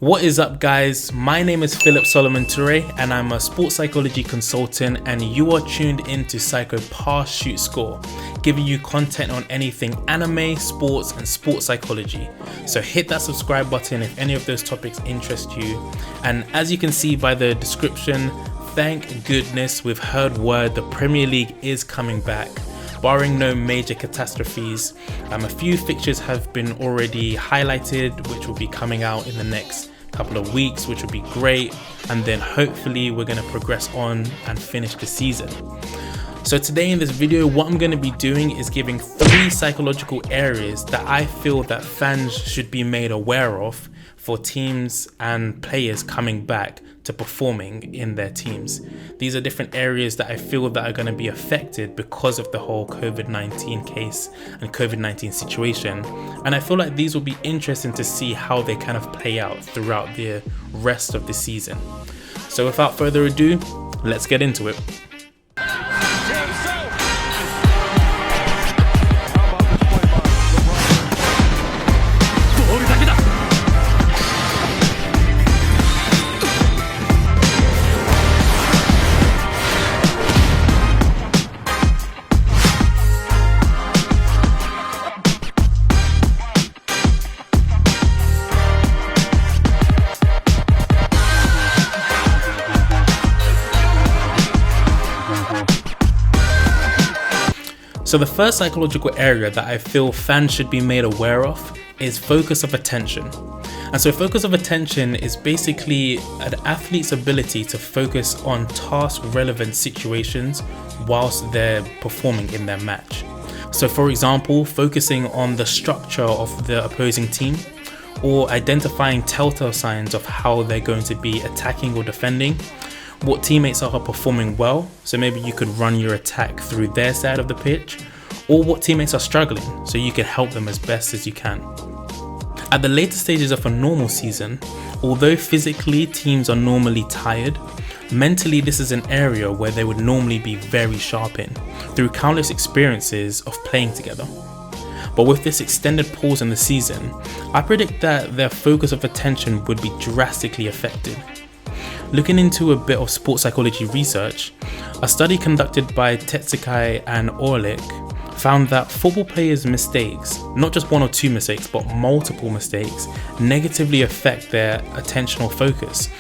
What is up, guys? My name is Solomon-Turay and I'm a sports psychology consultant, and you are tuned into Psych-Pass Shoot Score, giving you content on anything anime, sports and sports psychology. So hit that subscribe button if any of those topics interest you. And as you can see by the description, thank goodness we've heard word the Premier League is coming back. Barring no major catastrophes, a few fixtures have been already highlighted, which will be coming out in the next couple of weeks, which will be great. And then hopefully we're going to progress on and finish the season. So today in this video, what I'm going to be doing is giving 3 psychological areas that I feel that fans should be made aware of for teams and players coming back to performing in their teams. These are different areas that I feel that are going to be affected because of the whole COVID-19 case and COVID-19 situation. And I feel like these will be interesting to see how they kind of play out throughout the rest of the season. So without further ado, let's get into it. So the first psychological area that I feel fans should be made aware of is focus of attention. And so focus of attention is basically an athlete's ability to focus on task relevant situations whilst they're performing in their match. So for example, focusing on the structure of the opposing team, or identifying telltale signs of how they're going to be attacking or defending, what teammates are performing well, so maybe you could run your attack through their side of the pitch, or what teammates are struggling, so you can help them as best as you can. At the later stages of a normal season, although physically teams are normally tired, mentally this is an area where they would normally be very sharp in, through countless experiences of playing together. But with this extended pause in the season, I predict that their focus of attention would be drastically affected. Looking into a bit of sports psychology research, a study conducted by Tetsukai and Orlik found that football players' mistakes, not just 1 or 2 mistakes, but multiple mistakes, negatively affect their attentional focus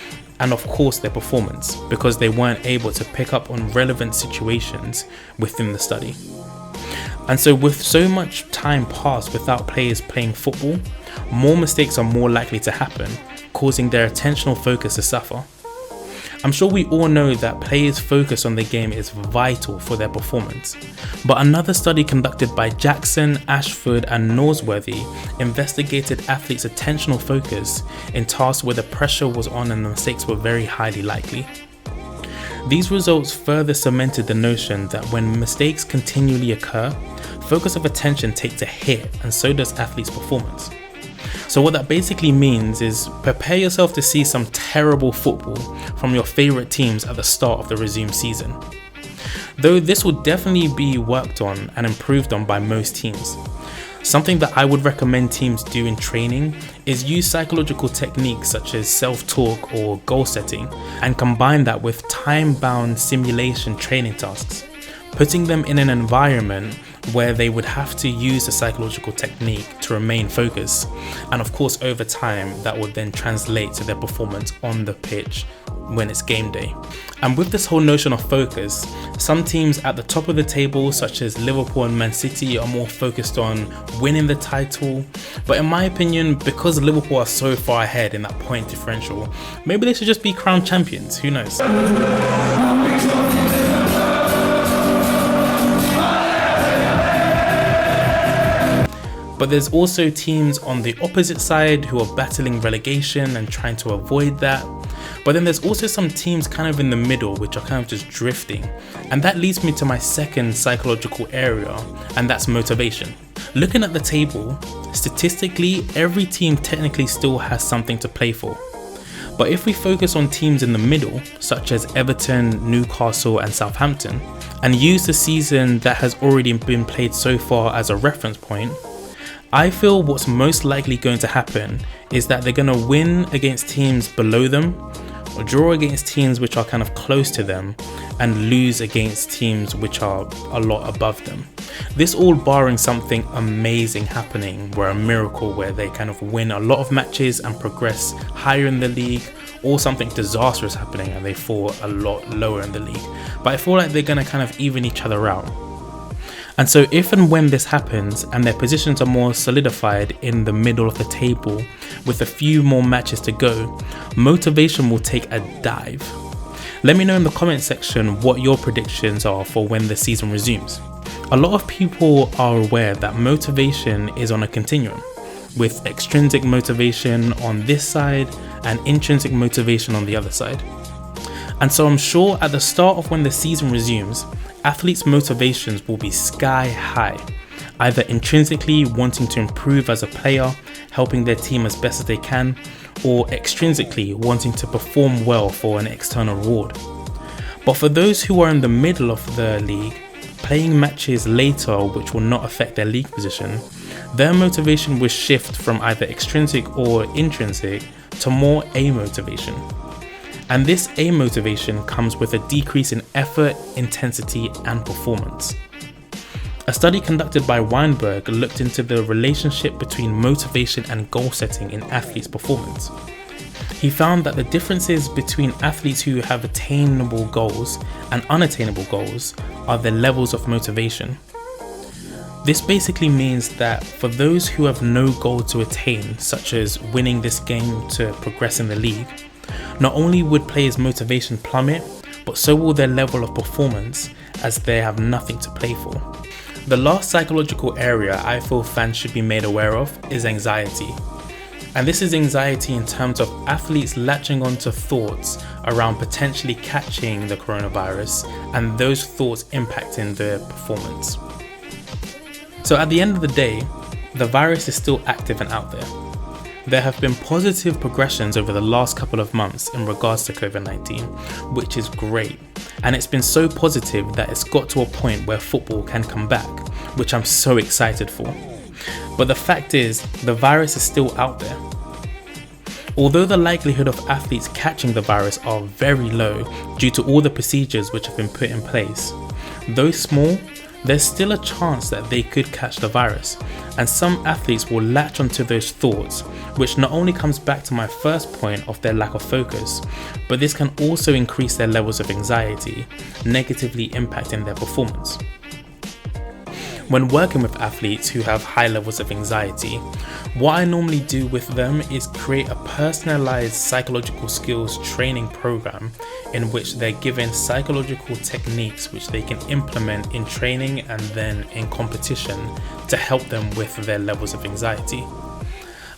and of course their performance, because they weren't able to pick up on relevant situations within the study. And so with so much time passed without players playing football, more mistakes are more likely to happen, causing their attentional focus to suffer. I'm sure we all know that players' focus on the game is vital for their performance, but another study conducted by Jackson, Ashford and Norsworthy investigated athletes' attentional focus in tasks where the pressure was on and the mistakes were very highly likely. These results further cemented the notion that when mistakes continually occur, focus of attention takes a hit, and so does athletes' performance. So what that basically means is prepare yourself to see some terrible football from your favourite teams at the start of the resumed season. Though this will definitely be worked on and improved on by most teams. Something that I would recommend teams do in training is use psychological techniques such as self-talk or goal setting, and combine that with time-bound simulation training tasks, putting them in an environment where they would have to use a psychological technique to remain focused, and of course over time that would then translate to their performance on the pitch when it's game day. And with this whole notion of focus, some teams at the top of the table such as Liverpool and Man City are more focused on winning the title, but in my opinion, because Liverpool are so far ahead in that point differential, maybe they should just be crowned champions, who knows. But there's also teams on the opposite side who are battling relegation and trying to avoid that. But then there's also some teams kind of in the middle which are kind of just drifting. And that leads me to my second psychological area, and that's motivation. Looking at the table, statistically every team technically still has something to play for. But if we focus on teams in the middle, such as Everton, Newcastle and Southampton, and use the season that has already been played so far as a reference point, I feel what's most likely going to happen is that they're going to win against teams below them, or draw against teams which are kind of close to them, and lose against teams which are a lot above them. This all barring something amazing happening, where a miracle where they kind of win a lot of matches and progress higher in the league, or something disastrous happening and they fall a lot lower in the league. But I feel like they're going to kind of even each other out. And so if and when this happens and their positions are more solidified in the middle of the table with a few more matches to go, motivation will take a dive. Let me know in the comment section what your predictions are for when the season resumes. A lot of people are aware that motivation is on a continuum, with extrinsic motivation on this side and intrinsic motivation on the other side. And so I'm sure at the start of when the season resumes, athletes' motivations will be sky high, either intrinsically wanting to improve as a player, helping their team as best as they can, or extrinsically wanting to perform well for an external reward. But for those who are in the middle of the league, playing matches later which will not affect their league position, their motivation will shift from either extrinsic or intrinsic to more amotivation. And this amotivation comes with a decrease in effort, intensity, and performance. A study conducted by Weinberg looked into the relationship between motivation and goal setting in athletes' performance. He found that the differences between athletes who have attainable goals and unattainable goals are their levels of motivation. This basically means that for those who have no goal to attain, such as winning this game to progress in the league, not only would players' motivation plummet, but so will their level of performance, as they have nothing to play for. The last psychological area I feel fans should be made aware of is anxiety. And this is anxiety in terms of athletes latching onto thoughts around potentially catching the coronavirus and those thoughts impacting their performance. So at the end of the day, the virus is still active and out there. There have been positive progressions over the last couple of months in regards to COVID-19, which is great. And it's been so positive that it's got to a point where football can come back, which I'm so excited for. But the fact is, the virus is still out there. Although the likelihood of athletes catching the virus are very low due to all the procedures which have been put in place, though small, there's still a chance that they could catch the virus, and some athletes will latch onto those thoughts, which not only comes back to my first point of their lack of focus, but this can also increase their levels of anxiety, negatively impacting their performance. When working with athletes who have high levels of anxiety, what I normally do with them is create a personalized psychological skills training program in which they're given psychological techniques which they can implement in training and then in competition to help them with their levels of anxiety.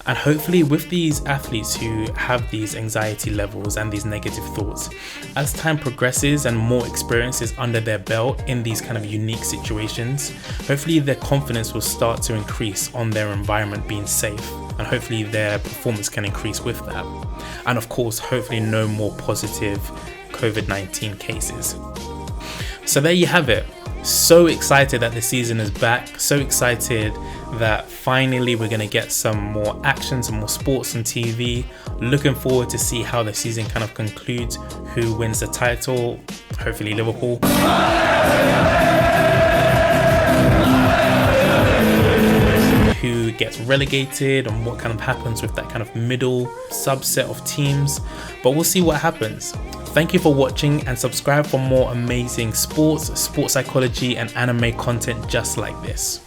And hopefully with these athletes who have these anxiety levels and these negative thoughts, as time progresses and more experience is under their belt in these kind of unique situations, hopefully their confidence will start to increase on their environment being safe, and hopefully their performance can increase with that. And of course, hopefully no more positive COVID-19 cases. So there you have it. So excited that the season is back, so excited that finally we're going to get some more action, some more sports on TV. Looking forward to see how the season kind of concludes, who wins the title, hopefully Liverpool. Who gets relegated and what kind of happens with that kind of middle subset of teams, but we'll see what happens. Thank you for watching and subscribe for more amazing sports psychology and anime content just like this.